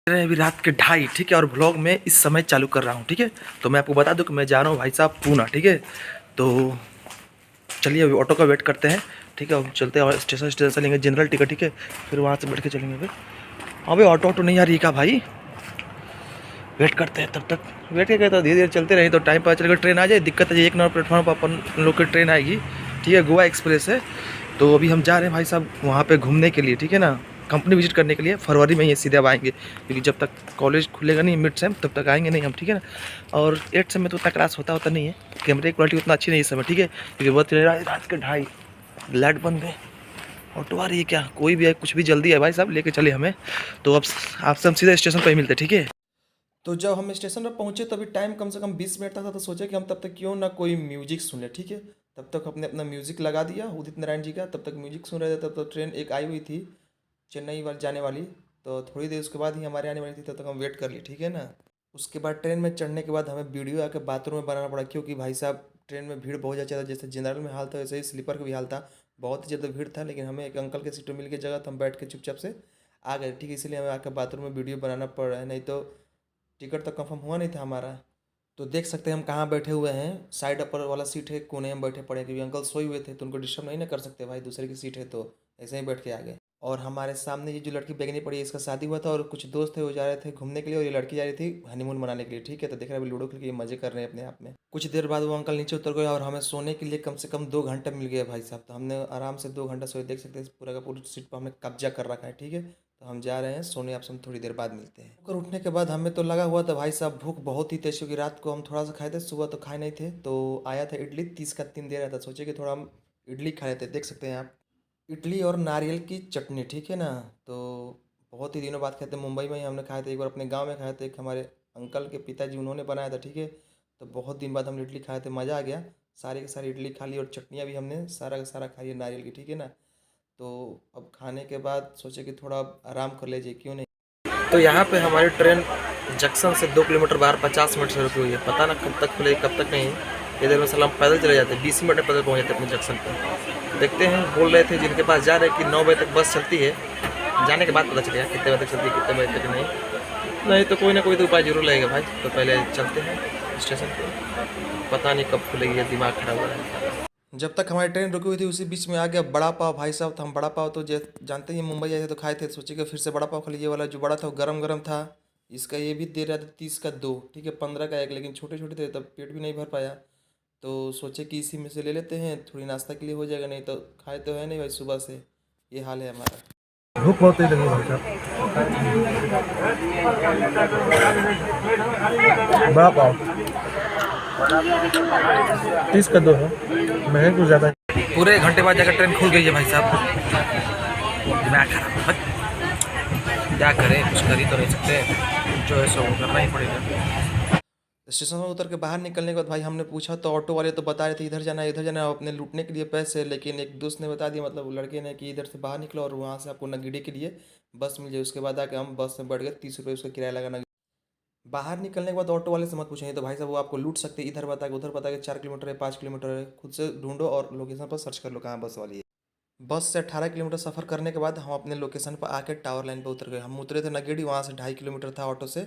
अभी रात के 2:30, ठीक है। और व्लॉग में इस समय चालू कर रहा हूँ, ठीक है। तो मैं आपको बता दूं कि मैं जा रहा हूँ भाई साहब पूना, ठीक है। तो चलिए अभी ऑटो का वेट करते हैं, ठीक है। हम चलते हैं स्टेशन लेंगे जनरल टिकट, ठीक है। फिर वहाँ से बैठ के चलेंगे भाई। हाँ भाई, ऑटो नहीं आ रही क्या भाई? वेट करते हैं तब तक। वेट क्या कहता है, धीरे धीरे चलते रहे तो टाइम पता चलेगा। ट्रेन आ जाए, दिक्कत है 1 नंबर प्लेटफॉर्म पर अपन लोग की ट्रेन आएगी, ठीक है। गोवा एक्सप्रेस है। तो अभी हम जा रहे हैं भाई साहब वहाँ पे घूमने के लिए, ठीक है ना। कंपनी विजिट करने के लिए फरवरी में ही सीधे अब आएंगे, क्योंकि जब तक कॉलेज खुलेगा नहीं मिड सेम तब तक आएंगे नहीं हम, ठीक है ना। और 8 सेम में तो उतना क्लास होता नहीं है, कैमरे की क्वालिटी उतना अच्छी नहीं है इस समय, ठीक है। क्योंकि बहुत रात के 2:30, लाइट बंद है। ऑटो आ रही है क्या? कोई भी है, कुछ भी जल्दी है भाई साहब, लेके चले हमें। तो अब आपसे हम सीधे स्टेशन पर ही मिलते हैं, ठीक है। तो जब हम स्टेशन पर पहुंचे तभी टाइम कम से कम 20 मिनट तक था। तो सोचे कि हम तब तक क्यों ना कोई म्यूजिक सुन ले, ठीक है। तब तक अपने अपना म्यूजिक लगा दिया उदित नारायण जी का। तब तक म्यूजिक सुन रहे थे, तब तक ट्रेन एक आई हुई थी चेन्नई वाली जाने वाली। तो थोड़ी देर उसके बाद ही हमारे आने वाली थी, तब तक हम वेट कर लिए, ठीक है ना। उसके बाद ट्रेन में चढ़ने के बाद हमें वीडियो आके बाथरूम में बनाना पड़ा, क्योंकि भाई साहब ट्रेन में भीड़ बहुत ज़्यादा था। जैसे जनरल में हाल था वैसे ही स्लीपर का भी हाल था, बहुत ही ज़्यादा भीड़ था। लेकिन हमें एक अंकल के सीट मिल गई जगह, तो हम बैठ के चुपचाप से आ गए, ठीक है। इसलिए हमें आकर बाथरूम में वीडियो बनाना पड़ रहा है, नहीं तो टिकट तो कंफर्म हुआ नहीं था हमारा। तो देख सकते हैं हम कहाँ बैठे हुए हैं। साइड अपर वाला सीट है, कोने में बैठे पड़े, क्योंकि अंकल सोए हुए थे तो उनको डिस्टर्ब नहीं ना कर सकते भाई, दूसरे की सीट है तो ऐसे ही बैठ के आ गए। और हमारे सामने ये जो लड़की बैगनी पड़ी है, इसका शादी हुआ था और कुछ दोस्त थे वो जा रहे थे घूमने के लिए, और ये लड़की जा रही थी हनीमून मनाने के लिए, ठीक है। तो देख रहे हैं अभी लूडो खेल के ये मजे कर रहे हैं अपने आप में। कुछ देर बाद वो अंकल नीचे उतर गए और हमें सोने के लिए कम से कम 2 घंटा मिल गया भाई साहब। तो हमने आराम से 2 घंटा सोए, देख सकते हैं पूरा का पूरा सीट पर हमने कब्जा कर रखा है, ठीक है। तो हम जा रहे हैं सोने, आपसे हम थोड़ी देर बाद मिलते हैं। होकर उठने के बाद हमें तो लगा हुआ था भाई साहब भूख बहुत ही तेज, क्योंकि रात को हम थोड़ा सा खाए थे, सुबह तो खाए नहीं थे। तो आया था इडली 30 का 3 दे रहा था, सोचे कि थोड़ा हम इडली खा लेते। देख सकते हैं आप, इडली और नारियल की चटनी, ठीक है ना। तो बहुत ही दिनों बाद खाए थे, मुंबई में ही हमने खाए थे, एक बार अपने गांव में खाए थे, एक हमारे अंकल के पिताजी उन्होंने बनाया था, ठीक है। तो बहुत दिन बाद हम इडली खाए थे, मज़ा आ गया। सारे के सारी इडली खा ली और चटनियाँ भी हमने सारा का सारा खा लिया नारियल की, ठीक है ना। तो अब खाने के बाद सोचे कि थोड़ा आराम कर लीजिए, क्यों नहीं। तो यहाँ पे हमारी ट्रेन जंक्शन से 2 किलोमीटर बाहर 50 मिनट से रुकी हुई है। पता ना कब तक खुलेगी कब तक नहीं। इधर में सलाम पैदल चले जाते हैं, 20 मिनट में पैदल पहुँच जाते हैं अपने जंक्शन पर। देखते हैं, बोल रहे थे जिनके पास जा रहे हैं कि 9 बजे तक बस चलती है। जाने के बाद पता चलेगा कितने बजे तक चलती है, कितने बजे तक नहीं तो कोई ना कोई तो उपाय जरूर लगेगा भाई। तो पहले चलते हैं स्टेशन पर, पता नहीं कब खुलेगी, दिमाग खराब हो रहा है। जब तक हमारी ट्रेन रुकी हुई थी उसी बीच में आ गया बड़ा पाव भाई साहब। तो हम बड़ा पाव तो जानते ही मुंबई आए थे तो खाए थे, सोचे कि फिर से बड़ा पाव खा लीजिए। वाला जो बड़ा था वो गरम गरम था। इसका ये भी दे रहा था 30 का 2, ठीक है, 15 का 1, लेकिन छोटे छोटे थे तब पेट भी नहीं भर पाया। तो सोचे कि इसी में से ले लेते हैं, थोड़ी नाश्ता के लिए हो जाएगा, नहीं तो खाए तो है नहीं भाई सुबह से, ये हाल है हमारा। भूख बहुत ही लगी भाई साहब। बड़ा पाव 30 का 2 है, महंगे कुछ ज़्यादा है। पूरे घंटे बाद जाकर ट्रेन खुल गई है भाई साहब। दिमाग खराब है, क्या करें, कुछ कर ही तो नहीं सकते, जो है सो करना ही पड़ेगा। स्टेशन में उतर के बाहर निकलने के बाद भाई हमने पूछा तो ऑटो वाले तो बता रहे थे इधर जाना है इधर जाना है, अपने लूटने के लिए पैसे। लेकिन एक दोस्त ने बता दिया, मतलब लड़के ने, कि इधर से बाहर निकलो और वहाँ से आपको नगीडे के लिए बस मिल जाए। उसके बाद आके हम बस में बैठ गए, 30 रुपये उसका किराया लगा। बाहर निकलने के बाद ऑटो वाले से मत पूछेंगे तो भाई साहब वो आपको लूट सकते हैं। इधर बता के उधर बता के 4 किलोमीटर है 5 किलोमीटर है, खुद से ढूंढो और लोकेशन पर सर्च कर लो कहाँ बस वाली है। बस से 18 किलोमीटर सफ़र करने के बाद हम अपने लोकेशन पर आके टावर लाइन पर उतर गए। हम उतरे थे नगेड़ी, वहाँ से 2.5 किलोमीटर था ऑटो से।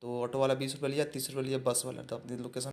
तो ऑटो वाला 20 रुपये लिया, 30 रुपये लिया बस वाला, तो अपनी लोकेशन